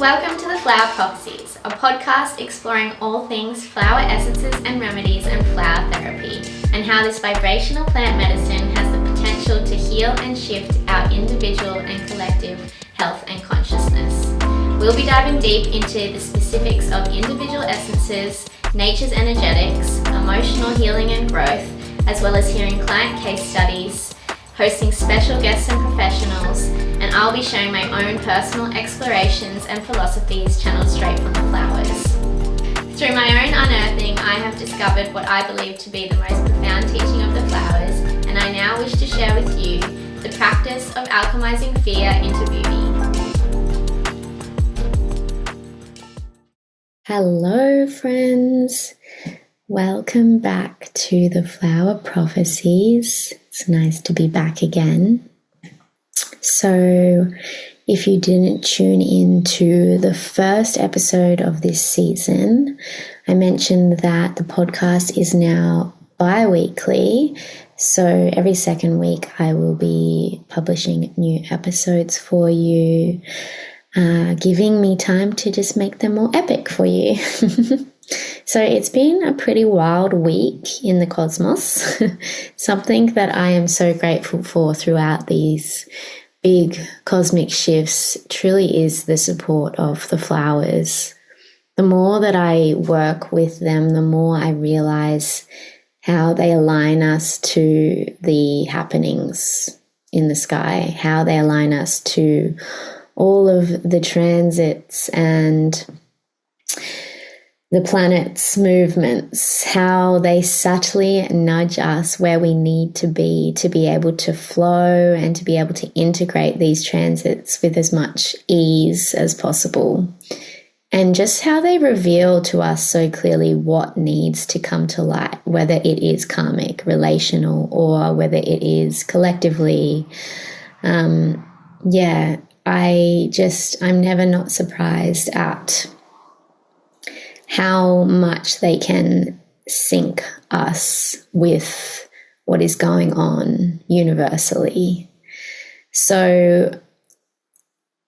Welcome to the Flower Prophecies, a podcast exploring all things flower essences and remedies and flower therapy, and how this vibrational plant medicine has the potential to heal and shift our individual and collective health and consciousness. We'll be diving deep into the specifics of individual essences, nature's energetics, emotional healing and growth, as well as hearing client case studies, hosting special guests and professionals, and I'll be sharing my own personal explorations and philosophies channeled straight from the flowers. Through my own unearthing, I have discovered what I believe to be the most profound teaching of the flowers, and I now wish to share with you the practice of alchemizing fear into beauty. Hello friends, welcome back to the Flower Prophecies. It's nice to be back again. So if you didn't tune in to the first episode of this season, I mentioned that the podcast is now bi-weekly. So every second week I will be publishing new episodes for you, giving me time to just make them more epic for you. So it's been a pretty wild week in the cosmos, something that I am so grateful for throughout these big cosmic shifts truly is the support of the flowers. The more that I work with them, the more I realize how they align us to the happenings in the sky, how they align us to all of the transits and the planet's movements, how they subtly nudge us where we need to be able to flow and to be able to integrate these transits with as much ease as possible. And just how they reveal to us so clearly what needs to come to light, whether it is karmic, relational, or whether it is collectively. I'm never not surprised at how much they can sync us with what is going on universally. So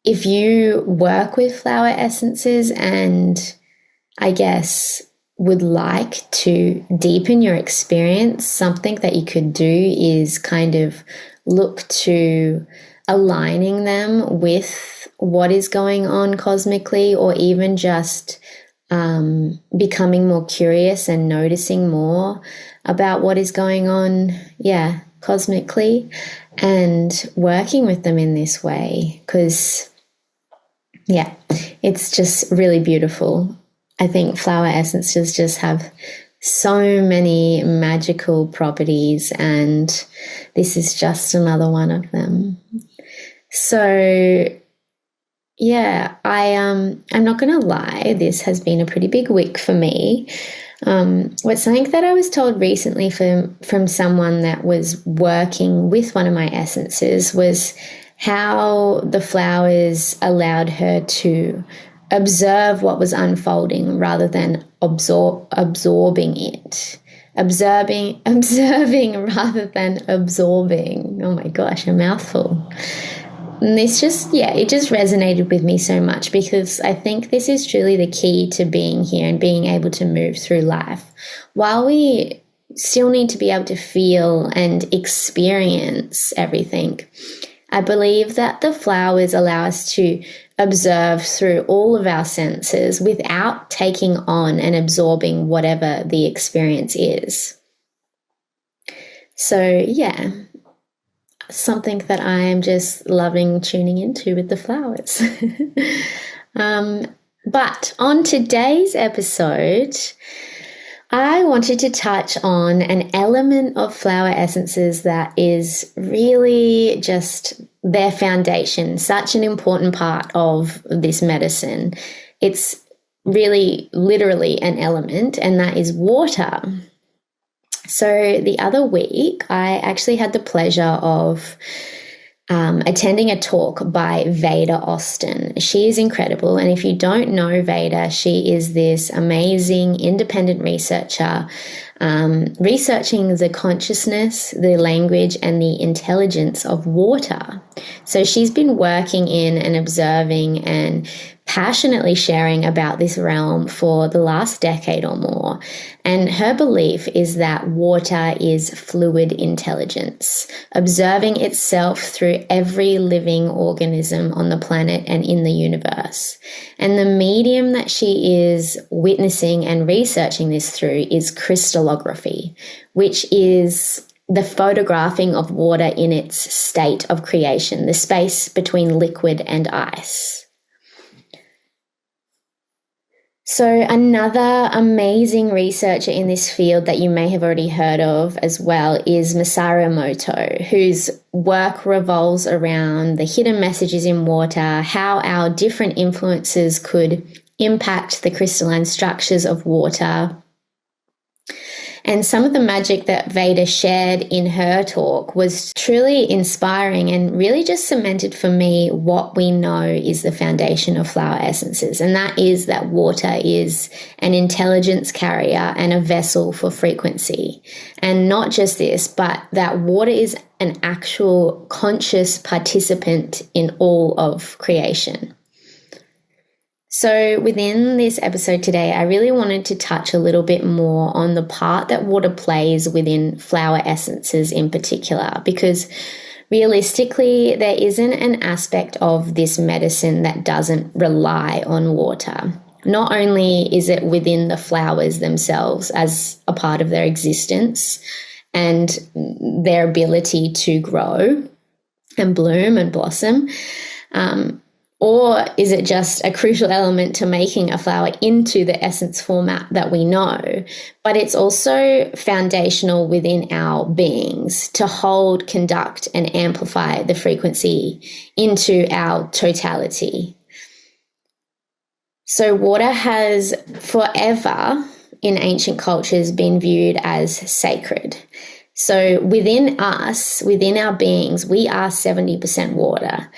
if you work with flower essences and I guess would like to deepen your experience, something that you could do is kind of look to aligning them with what is going on cosmically, or even just becoming more curious and noticing more about what is going on, cosmically, and working with them in this way, because, it's just really beautiful. I think flower essences just have so many magical properties, and this is just another one of them. So I'm not going to lie, this has been a pretty big week for me. Something that I was told recently from someone that was working with one of my essences was how the flowers allowed her to observe what was unfolding rather than absorbing it. Observing rather than absorbing. Oh my gosh, a mouthful. And this it just resonated with me so much, because I think this is truly the key to being here and being able to move through life. While we still need to be able to feel and experience everything, I believe that the flowers allow us to observe through all of our senses without taking on and absorbing whatever the experience is. So, something that I am just loving tuning into with the flowers. But on today's episode, I wanted to touch on an element of flower essences that is really just their foundation, such an important part of this medicine. It's really literally an element, and that is water. So the other week, I actually had the pleasure of attending a talk by Veda Austin. She is incredible. And if you don't know Veda, she is this amazing independent researcher researching the consciousness, the language, and the intelligence of water. So she's been working in and observing and passionately sharing about this realm for the last decade or more. And her belief is that water is fluid intelligence, observing itself through every living organism on the planet and in the universe. And the medium that she is witnessing and researching this through is crystallography, which is the photographing of water in its state of creation, the space between liquid and ice. So another amazing researcher in this field that you may have already heard of as well is Masaru Emoto, whose work revolves around the hidden messages in water, how our different influences could impact the crystalline structures of water. And some of the magic that Veda shared in her talk was truly inspiring and really just cemented for me what we know is the foundation of flower essences. And that is that water is an intelligence carrier and a vessel for frequency. And not just this, but that water is an actual conscious participant in all of creation. So within this episode today, I really wanted to touch a little bit more on the part that water plays within flower essences in particular, because realistically, there isn't an aspect of this medicine that doesn't rely on water. Not only is it within the flowers themselves as a part of their existence and their ability to grow and bloom and blossom, or is it just a crucial element to making a flower into the essence format that we know? But it's also foundational within our beings to hold, conduct, and amplify the frequency into our totality. So water has forever in ancient cultures been viewed as sacred. So within us, within our beings, we are 70% water.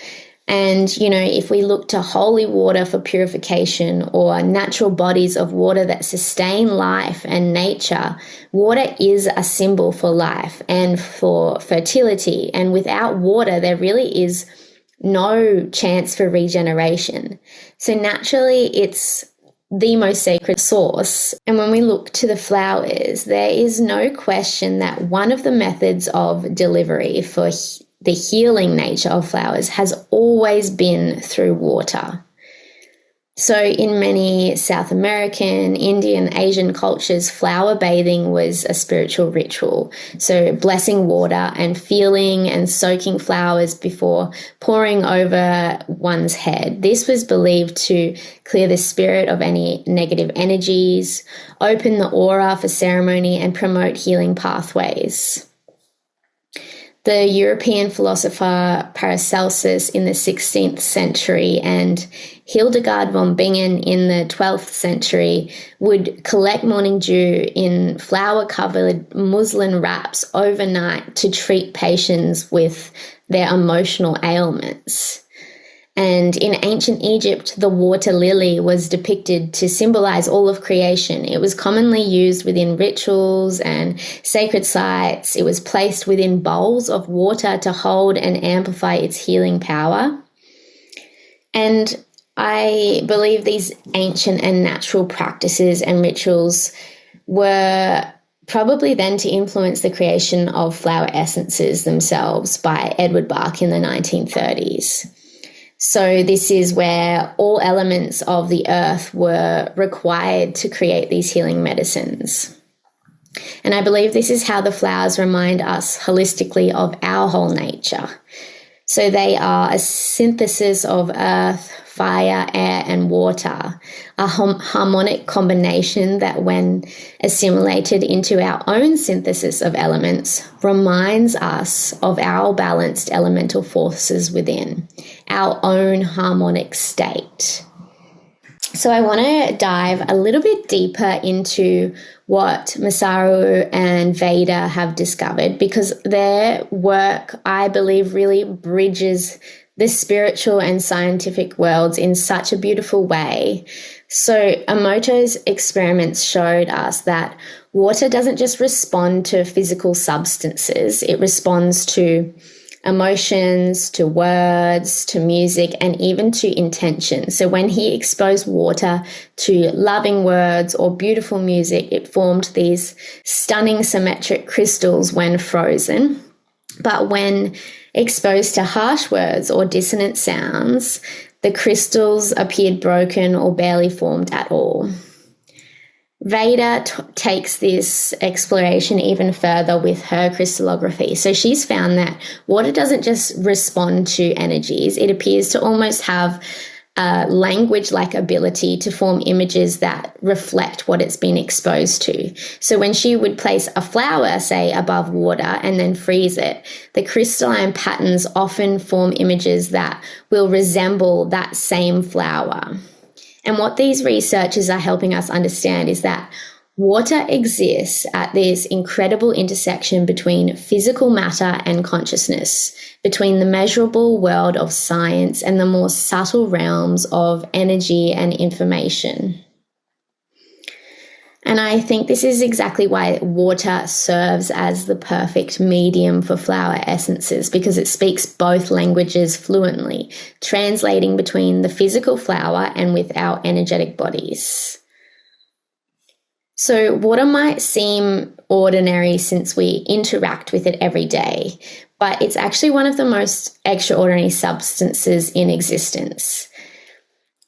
And, you know, if we look to holy water for purification or natural bodies of water that sustain life and nature, water is a symbol for life and for fertility. And without water, there really is no chance for regeneration. So naturally, it's the most sacred source. And when we look to the flowers, there is no question that one of the methods of delivery for the healing nature of flowers has always been through water. So in many South American, Indian, Asian cultures, flower bathing was a spiritual ritual. So blessing water and feeling and soaking flowers before pouring over one's head. This was believed to clear the spirit of any negative energies, open the aura for ceremony, and promote healing pathways. The European philosopher Paracelsus in the 16th century and Hildegard von Bingen in the 12th century would collect morning dew in flower-covered muslin wraps overnight to treat patients with their emotional ailments. And in ancient Egypt, the water lily was depicted to symbolize all of creation. It was commonly used within rituals and sacred sites. It was placed within bowls of water to hold and amplify its healing power. And I believe these ancient and natural practices and rituals were probably then to influence the creation of flower essences themselves by Edward Bach in the 1930s. So this is where all elements of the earth were required to create these healing medicines. And I believe this is how the flowers remind us holistically of our whole nature. So they are a synthesis of earth, fire, air, and water, a harmonic combination that, when assimilated into our own synthesis of elements, reminds us of our balanced elemental forces within, our own harmonic state. So I want to dive a little bit deeper into what Masaru and Veda have discovered, because their work, I believe, really bridges the spiritual and scientific worlds in such a beautiful way. So Emoto's experiments showed us that water doesn't just respond to physical substances, it responds to emotions, to words, to music, and even to intention. So when he exposed water to loving words or beautiful music, it formed these stunning symmetric crystals when frozen. But when exposed to harsh words or dissonant sounds, the crystals appeared broken or barely formed at all. Veda takes this exploration even further with her crystallography. So she's found that water doesn't just respond to energies, it appears to almost have a language-like ability to form images that reflect what it's been exposed to. So when she would place a flower, say, above water and then freeze it, the crystalline patterns often form images that will resemble that same flower. And what these researchers are helping us understand is that water exists at this incredible intersection between physical matter and consciousness, between the measurable world of science and the more subtle realms of energy and information. And I think this is exactly why water serves as the perfect medium for flower essences, because it speaks both languages fluently, translating between the physical flower and with our energetic bodies. So water might seem ordinary since we interact with it every day, but it's actually one of the most extraordinary substances in existence.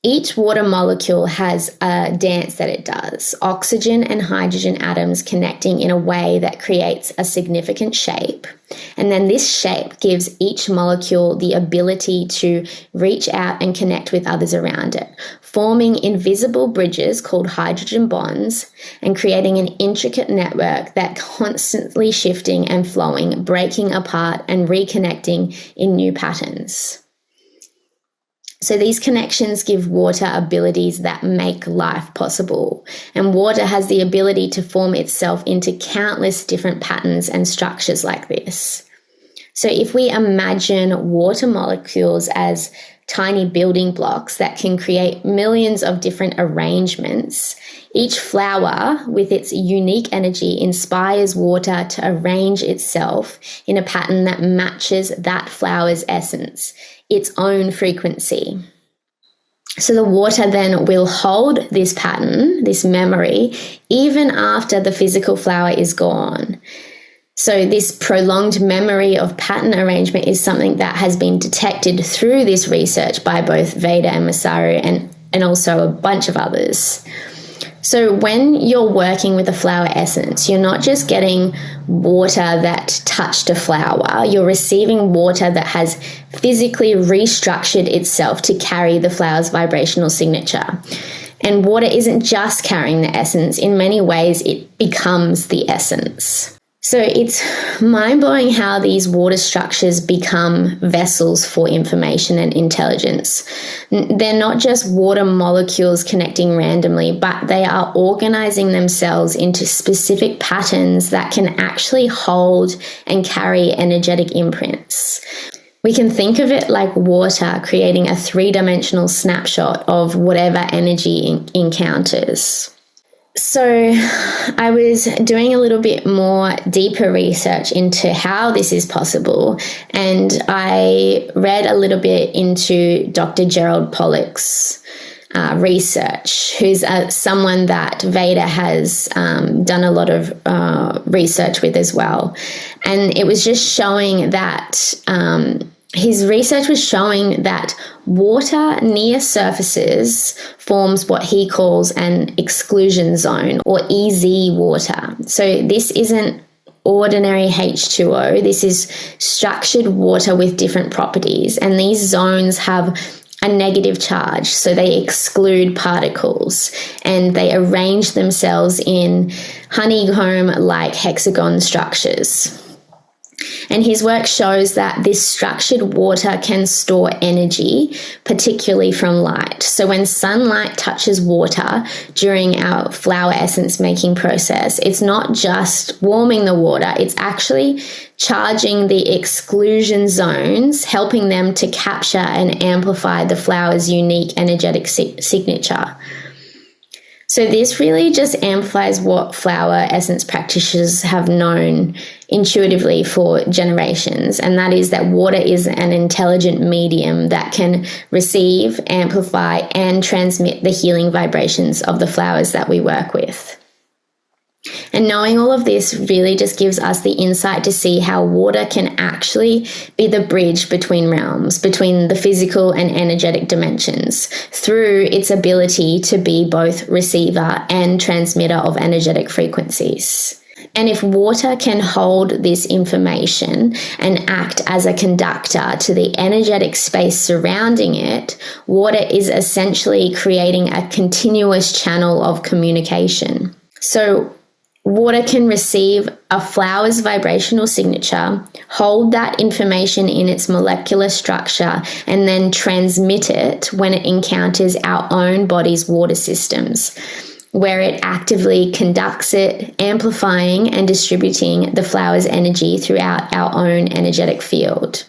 Each water molecule has a dance that it does, oxygen and hydrogen atoms connecting in a way that creates a significant shape. And then this shape gives each molecule the ability to reach out and connect with others around it, forming invisible bridges called hydrogen bonds and creating an intricate network that's constantly shifting and flowing, breaking apart and reconnecting in new patterns. So these connections give water abilities that make life possible. And water has the ability to form itself into countless different patterns and structures like this. So if we imagine water molecules as tiny building blocks that can create millions of different arrangements, each flower with its unique energy inspires water to arrange itself in a pattern that matches that flower's essence, its own frequency. So the water then will hold this pattern, this memory, even after the physical flower is gone. So this prolonged memory of pattern arrangement is something that has been detected through this research by both Veda and Masaru and also a bunch of others. So when you're working with a flower essence, you're not just getting water that touched a flower, you're receiving water that has physically restructured itself to carry the flower's vibrational signature. And water isn't just carrying the essence, in many ways it becomes the essence. So it's mind-blowing how these water structures become vessels for information and intelligence. They're not just water molecules connecting randomly, but they are organizing themselves into specific patterns that can actually hold and carry energetic imprints. We can think of it like water creating a three-dimensional snapshot of whatever energy encounters. So I was doing a little bit more deeper research into how this is possible, and I read a little bit into Dr. Gerald Pollack's research, who's someone that Veda has done a lot of research with as well. And it was just showing that his research was showing that water near surfaces forms what he calls an exclusion zone, or EZ water. So this isn't ordinary H2O. This is structured water with different properties. And these zones have a negative charge, so they exclude particles and they arrange themselves in honeycomb-like hexagon structures. And his work shows that this structured water can store energy, particularly from light. So when sunlight touches water during our flower essence making process, it's not just warming the water, it's actually charging the exclusion zones, helping them to capture and amplify the flower's unique energetic signature. So this really just amplifies what flower essence practitioners have known intuitively for generations, and that is that water is an intelligent medium that can receive, amplify, and transmit the healing vibrations of the flowers that we work with. And knowing all of this really just gives us the insight to see how water can actually be the bridge between realms, between the physical and energetic dimensions, through its ability to be both receiver and transmitter of energetic frequencies. And if water can hold this information and act as a conductor to the energetic space surrounding it, water is essentially creating a continuous channel of communication. So water can receive a flower's vibrational signature, hold that information in its molecular structure, and then transmit it when it encounters our own body's water systems, where it actively conducts it, amplifying and distributing the flower's energy throughout our own energetic field.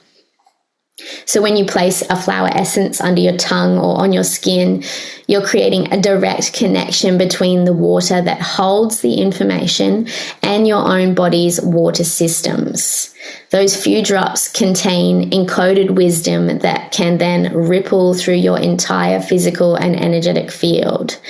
So when you place a flower essence under your tongue or on your skin, you're creating a direct connection between the water that holds the information and your own body's water systems. Those few drops contain encoded wisdom that can then ripple through your entire physical and energetic field.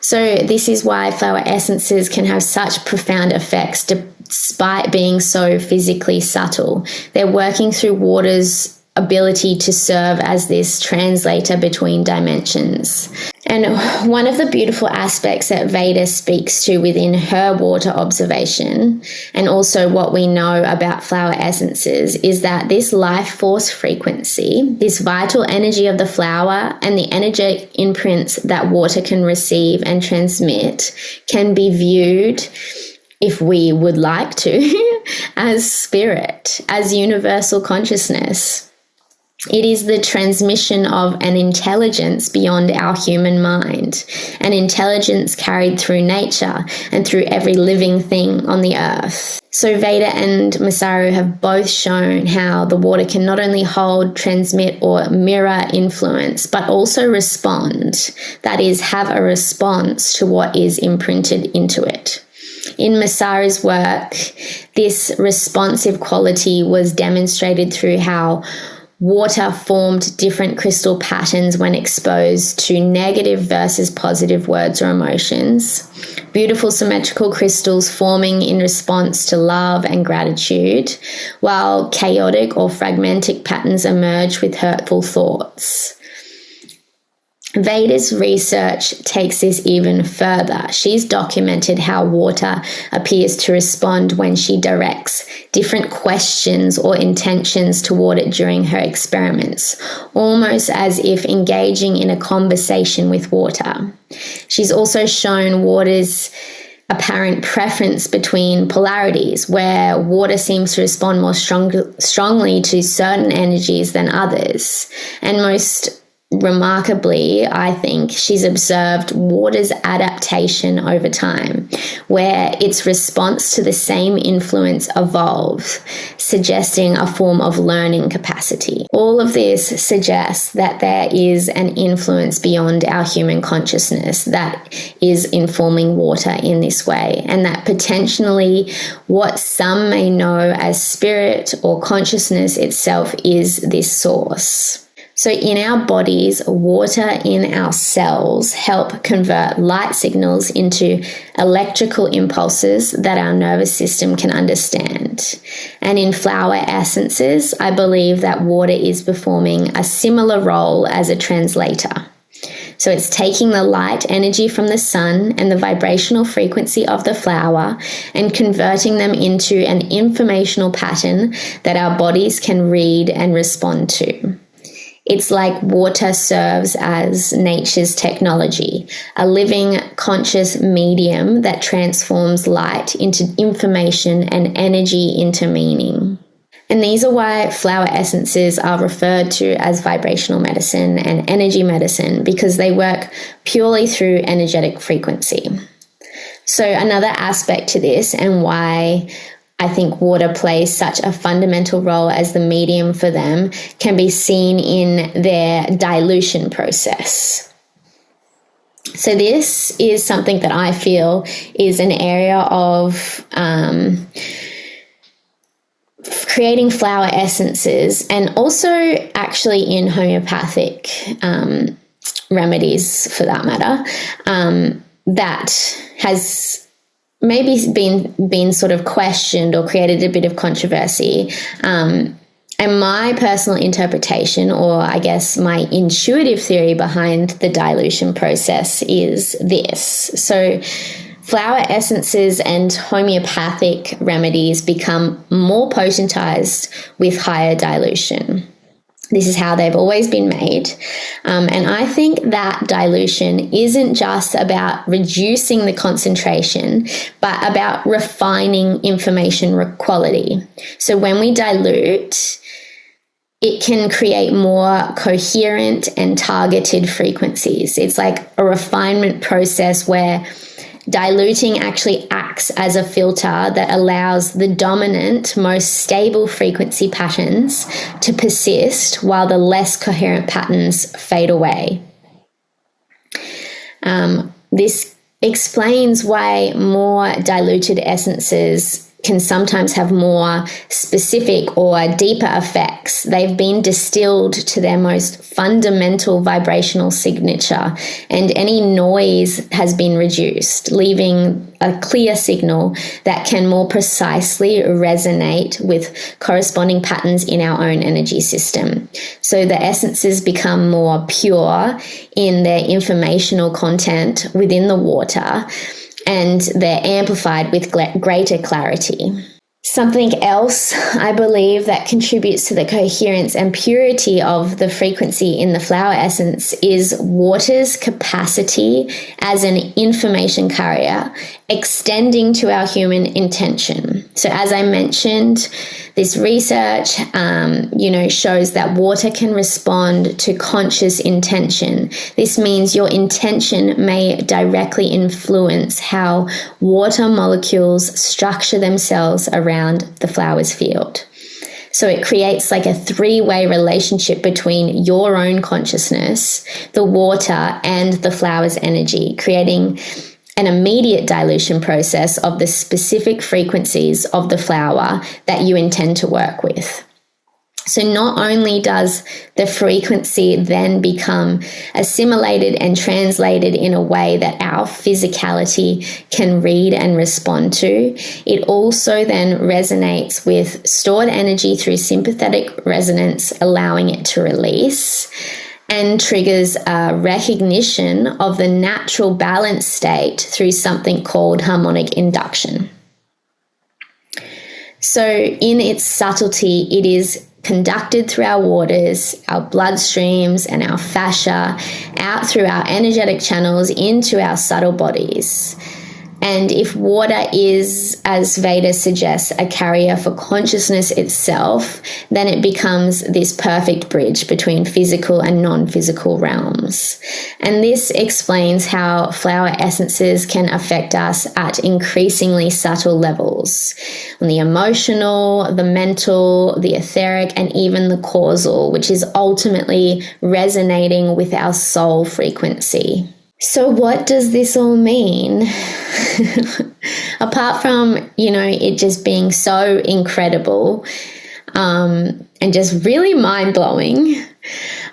So this is why flower essences can have such profound effects despite being so physically subtle. They're working through water's ability to serve as this translator between dimensions. And one of the beautiful aspects that Veda speaks to within her water observation, and also what we know about flower essences, is that this life force frequency, this vital energy of the flower, and the energetic imprints that water can receive and transmit can be viewed, if we would like to, as spirit, as universal consciousness. It is the transmission of an intelligence beyond our human mind, an intelligence carried through nature and through every living thing on the earth. So Veda and Masaru have both shown how the water can not only hold, transmit, or mirror influence, but also respond. That is, have a response to what is imprinted into it. In Masaru's work, this responsive quality was demonstrated through how water formed different crystal patterns when exposed to negative versus positive words or emotions. Beautiful symmetrical crystals forming in response to love and gratitude, while chaotic or fragmentic patterns emerge with hurtful thoughts. Veda's research takes this even further. She's documented how water appears to respond when she directs different questions or intentions toward it during her experiments, almost as if engaging in a conversation with water. She's also shown water's apparent preference between polarities, where water seems to respond more strongly to certain energies than others. And most remarkably, I think, she's observed water's adaptation over time, where its response to the same influence evolves, suggesting a form of learning capacity. All of this suggests that there is an influence beyond our human consciousness that is informing water in this way, and that potentially what some may know as spirit or consciousness itself is this source. So in our bodies, water in our cells help convert light signals into electrical impulses that our nervous system can understand. And in flower essences, I believe that water is performing a similar role as a translator. So it's taking the light energy from the sun and the vibrational frequency of the flower and converting them into an informational pattern that our bodies can read and respond to. It's like water serves as nature's technology, a living, conscious medium that transforms light into information and energy into meaning. And these are why flower essences are referred to as vibrational medicine and energy medicine, because they work purely through energetic frequency. So another aspect to this, and why I think water plays such a fundamental role as the medium for them, can be seen in their dilution process. So this is something that I feel is an area of creating flower essences, and also actually in homeopathic remedies for that matter, that has maybe been sort of questioned or created a bit of controversy. And my personal interpretation, or I guess my intuitive theory behind the dilution process, is this. So flower essences and homeopathic remedies become more potentized with higher dilution. This is how they've always been made. And I think that dilution isn't just about reducing the concentration, but about refining information quality. So when we dilute, it can create more coherent and targeted frequencies. It's like a refinement process where diluting actually acts as a filter that allows the dominant, most stable frequency patterns to persist while the less coherent patterns fade away. This explains why more diluted essences can sometimes have more specific or deeper effects. They've been distilled to their most fundamental vibrational signature, and any noise has been reduced, leaving a clear signal that can more precisely resonate with corresponding patterns in our own energy system. So the essences become more pure in their informational content within the water, and they're amplified with greater clarity. Something else I believe that contributes to the coherence and purity of the frequency in the flower essence is water's capacity as an information carrier, extending to our human intention. So as I mentioned, this research, shows that water can respond to conscious intention. This means your intention may directly influence how water molecules structure themselves around the flower's field. So it creates like a three-way relationship between your own consciousness, the water, and the flower's energy, creating an immediate dilution process of the specific frequencies of the flower that you intend to work with. So not only does the frequency then become assimilated and translated in a way that our physicality can read and respond to, it also then resonates with stored energy through sympathetic resonance, allowing it to release, and triggers a recognition of the natural balance state through something called harmonic induction. So in its subtlety, it is conducted through our waters, our bloodstreams, and our fascia, out through our energetic channels into our subtle bodies. And if water is, as Veda suggests, a carrier for consciousness itself, then it becomes this perfect bridge between physical and non-physical realms. And this explains how flower essences can affect us at increasingly subtle levels, on the emotional, the mental, the etheric, and even the causal, which is ultimately resonating with our soul frequency. So what does this all mean? Apart from, it just being so incredible and just really mind-blowing,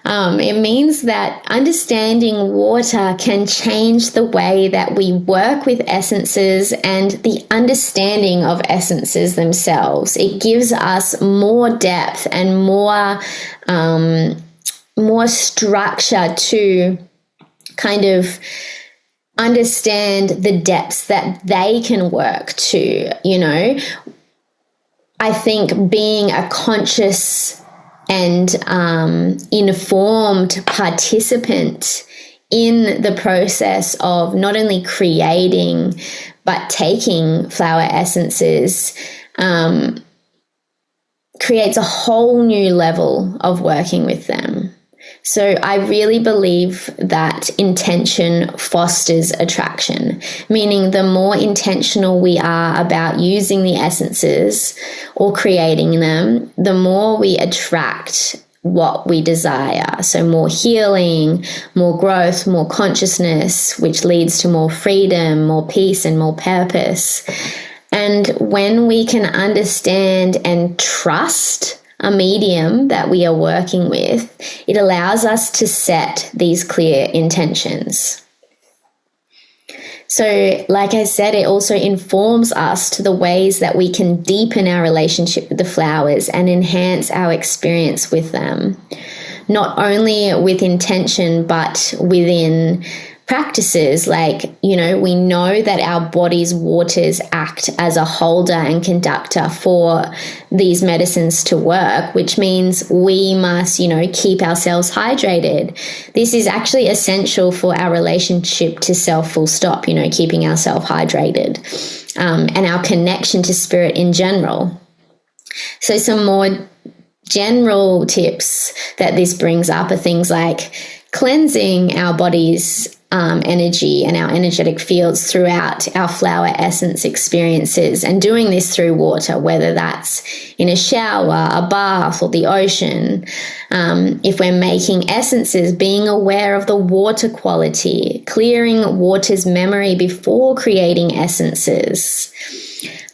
it means that understanding water can change the way that we work with essences and the understanding of essences themselves. It gives us more depth and more structure to kind of understand the depths that they can work to. I think being a conscious and informed participant in the process of not only creating but taking flower essences creates a whole new level of working with them. So I really believe that intention fosters attraction, meaning the more intentional we are about using the essences or creating them, the more we attract what we desire. So more healing, more growth, more consciousness, which leads to more freedom, more peace, and more purpose. And when we can understand and trust a medium that we are working with, it allows us to set these clear intentions. So, like I said, it also informs us to the ways that we can deepen our relationship with the flowers and enhance our experience with them, not only with intention, but within practices. Like, we know that our body's waters act as a holder and conductor for these medicines to work, which means we must, keep ourselves hydrated. This is actually essential for our relationship to self, full stop, keeping ourselves hydrated, and our connection to spirit in general. So some more general tips that this brings up are things like cleansing our body's energy and our energetic fields throughout our flower essence experiences, and doing this through water, whether that's in a shower, a bath, or the ocean. If we're making essences, being aware of the water quality, clearing water's memory before creating essences.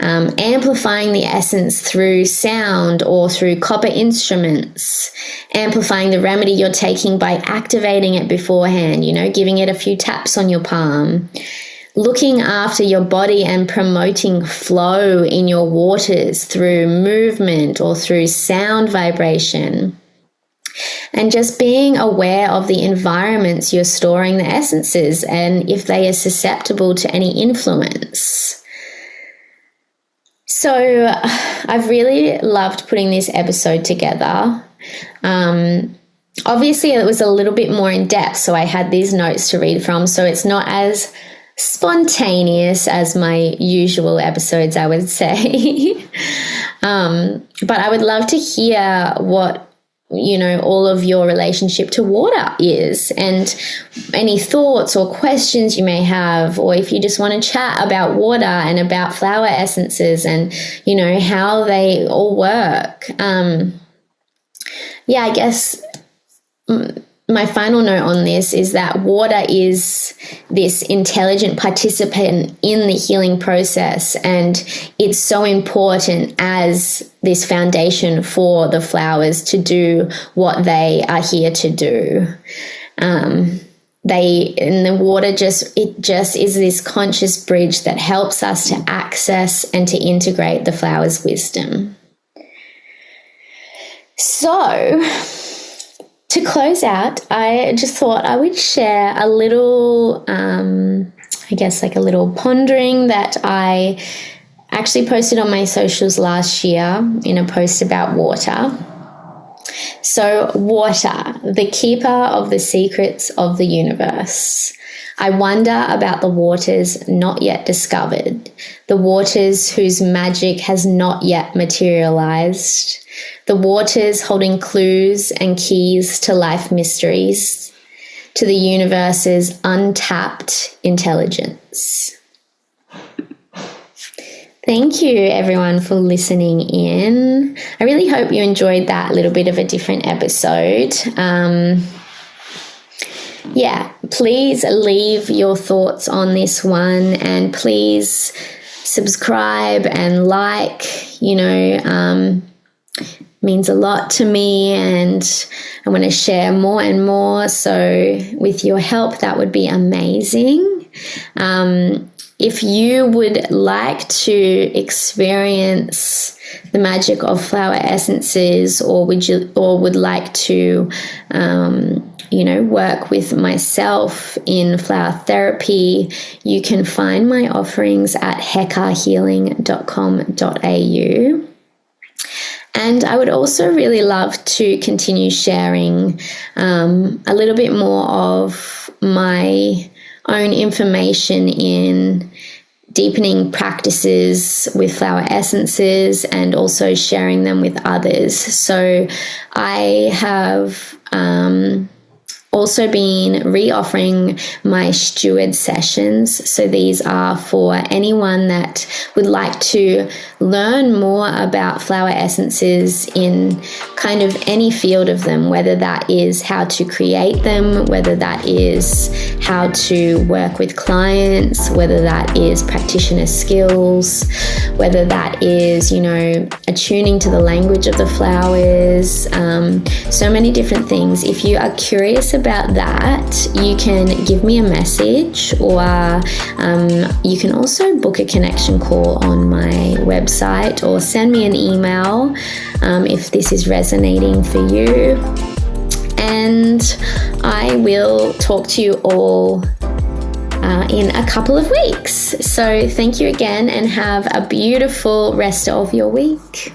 Amplifying the essence through sound or through copper instruments, amplifying the remedy you're taking by activating it beforehand, giving it a few taps on your palm, looking after your body and promoting flow in your waters through movement or through sound vibration. And just being aware of the environments you're storing the essences and if they are susceptible to any influence. So I've really loved putting this episode together. Obviously, it was a little bit more in depth, so I had these notes to read from. So it's not as spontaneous as my usual episodes, I would say. But I would love to hear what all of your relationship to water is, and any thoughts or questions you may have, or if you just want to chat about water and about flower essences and, how they all work. I guess my final note on this is that water is this intelligent participant in the healing process, and it's so important as this foundation for the flowers to do what they are here to do. The water just is this conscious bridge that helps us to access and to integrate the flower's wisdom. So, to close out, I just thought I would share a little, a little pondering that I actually posted on my socials last year in a post about water. So, water, the keeper of the secrets of the universe. I wonder about the waters not yet discovered, the waters whose magic has not yet materialized, the waters holding clues and keys to life mysteries, to the universe's untapped intelligence. Thank you, everyone, for listening in. I really hope you enjoyed that little bit of a different episode. Please leave your thoughts on this one, and please subscribe and like, means a lot to me, and I want to share more and more. So with your help, that would be amazing. If you would like to experience the magic of flower essences, or would like to, work with myself in flower therapy, you can find my offerings at hekahealing.com.au. And I would also really love to continue sharing a little bit more of my own information in deepening practices with flower essences and also sharing them with others. So I have also been reoffering my steward sessions. So these are for anyone that would like to learn more about flower essences in kind of any field of them, whether that is how to create them, whether that is how to work with clients, whether that is practitioner skills, whether that is, attuning to the language of the flowers, so many different things. If you are curious about that, you can give me a message, or you can also book a connection call on my website, or send me an email if this is resonating for you. And I will talk to you all in a couple of weeks. So thank you again, and have a beautiful rest of your week.